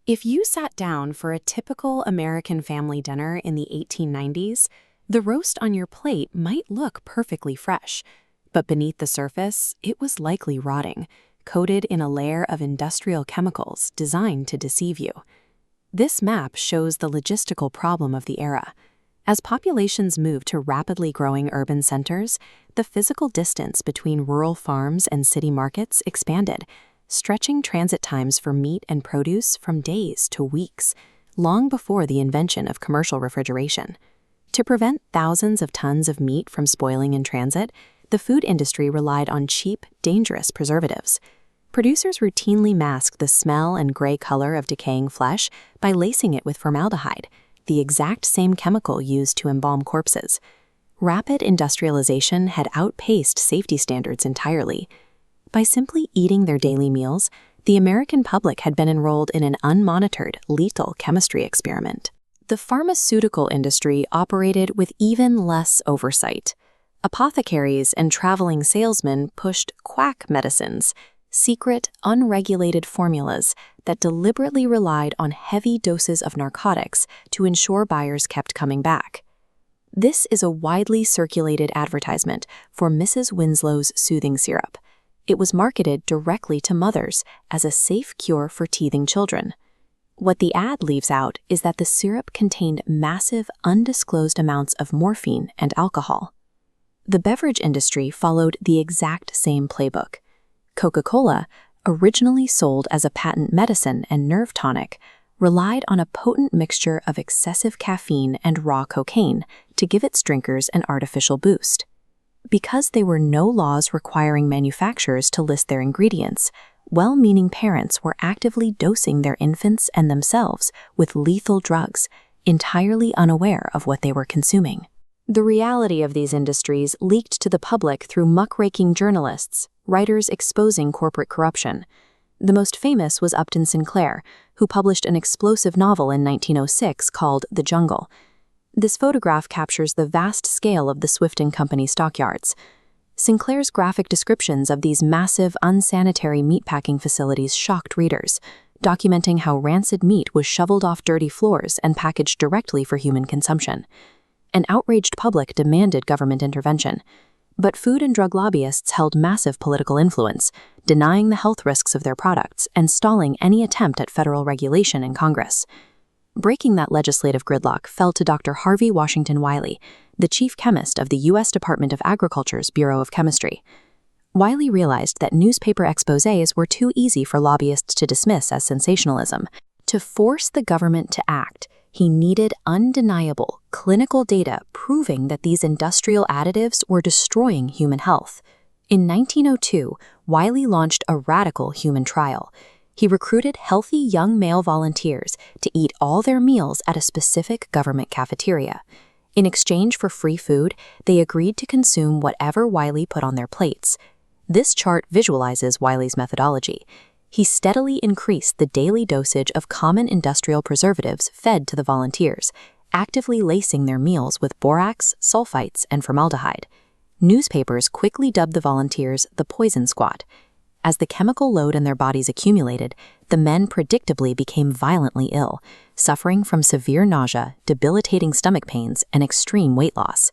If you sat down for a typical American family dinner in the 1890s, the roast on your plate might look perfectly fresh, but beneath the surface, it was likely rotting, coated in a layer of industrial chemicals designed to deceive you. This map shows the logistical problem of the era. As populations moved to rapidly growing urban centers, the physical distance between rural farms and city markets expanded, stretching transit times for meat and produce from days to weeks, long before the invention of commercial refrigeration. To prevent thousands of tons of meat from spoiling in transit, the food industry relied on cheap, dangerous preservatives. Producers routinely masked the smell and gray color of decaying flesh by lacing it with formaldehyde, the exact same chemical used to embalm corpses. Rapid industrialization had outpaced safety standards entirely. By simply eating their daily meals, the American public had been enrolled in an unmonitored, lethal chemistry experiment. The pharmaceutical industry operated with even less oversight. Apothecaries and traveling salesmen pushed quack medicines, secret, unregulated formulas that deliberately relied on heavy doses of narcotics to ensure buyers kept coming back. This is a widely circulated advertisement for Mrs. Winslow's soothing syrup. It was marketed directly to mothers as a safe cure for teething children. What the ad leaves out is that the syrup contained massive, undisclosed amounts of morphine and alcohol. The beverage industry followed the exact same playbook. Coca-Cola, originally sold as a patent medicine and nerve tonic, relied on a potent mixture of excessive caffeine and raw cocaine to give its drinkers an artificial boost. Because there were no laws requiring manufacturers to list their ingredients, well-meaning parents were actively dosing their infants and themselves with lethal drugs, entirely unaware of what they were consuming. The reality of these industries leaked to the public through muckraking journalists, writers exposing corporate corruption. The most famous was Upton Sinclair, who published an explosive novel in 1906 called The Jungle. This photograph captures the vast scale of the Swift & Company stockyards. Sinclair's graphic descriptions of these massive, unsanitary meatpacking facilities shocked readers, documenting how rancid meat was shoveled off dirty floors and packaged directly for human consumption. An outraged public demanded government intervention, but food and drug lobbyists held massive political influence, denying the health risks of their products and stalling any attempt at federal regulation in Congress. Breaking that legislative gridlock fell to Dr. Harvey Washington Wiley, the chief chemist of the U.S. Department of Agriculture's Bureau of Chemistry. Wiley realized that newspaper exposés were too easy for lobbyists to dismiss as sensationalism. To force the government to act, he needed undeniable clinical data proving that these industrial additives were destroying human health. In 1902, Wiley launched a radical human trial. He recruited healthy young male volunteers to eat all their meals at a specific government cafeteria. In exchange for free food, they agreed to consume whatever Wiley put on their plates. This chart visualizes Wiley's methodology. He steadily increased the daily dosage of common industrial preservatives fed to the volunteers, actively lacing their meals with borax, sulfites, and formaldehyde. Newspapers quickly dubbed the volunteers the Poison Squad. As the chemical load in their bodies accumulated, the men predictably became violently ill, suffering from severe nausea, debilitating stomach pains, and extreme weight loss.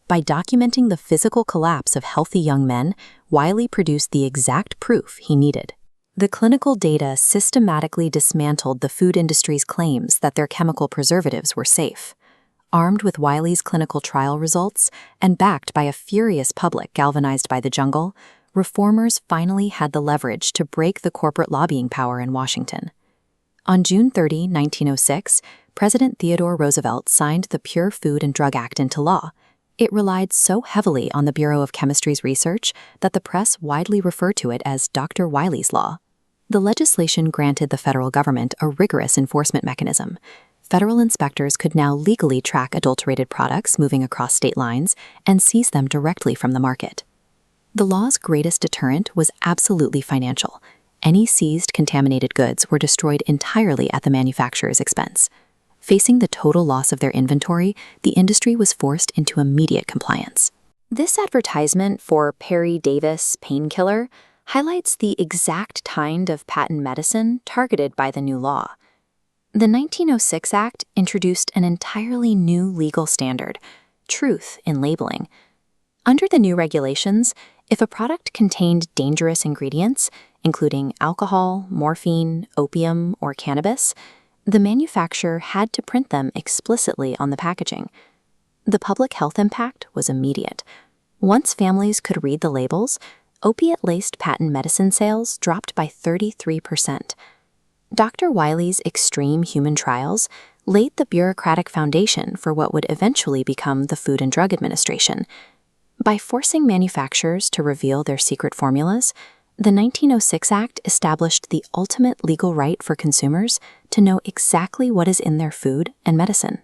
By documenting the physical collapse of healthy young men, Wiley produced the exact proof he needed. The clinical data systematically dismantled the food industry's claims that their chemical preservatives were safe. Armed with Wiley's clinical trial results and backed by a furious public galvanized by The Jungle, reformers finally had the leverage to break the corporate lobbying power in Washington. On June 30, 1906, President Theodore Roosevelt signed the Pure Food and Drug Act into law. It relied so heavily on the Bureau of Chemistry's research that the press widely referred to it as Dr. Wiley's Law. The legislation granted the federal government a rigorous enforcement mechanism. Federal inspectors could now legally track adulterated products moving across state lines and seize them directly from the market. The law's greatest deterrent was absolutely financial. Any seized contaminated goods were destroyed entirely at the manufacturer's expense. Facing the total loss of their inventory, the industry was forced into immediate compliance. This advertisement for Perry Davis painkiller highlights the exact kind of patent medicine targeted by the new law. The 1906 Act introduced an entirely new legal standard, truth in labeling. Under the new regulations, if a product contained dangerous ingredients, including alcohol, morphine, opium, or cannabis, the manufacturer had to print them explicitly on the packaging. The public health impact was immediate. Once families could read the labels, opiate-laced patent medicine sales dropped by 33%. Dr. Wiley's extreme human trials laid the bureaucratic foundation for what would eventually become the Food and Drug Administration. By forcing manufacturers to reveal their secret formulas, the 1906 Act established the ultimate legal right for consumers to know exactly what is in their food and medicine.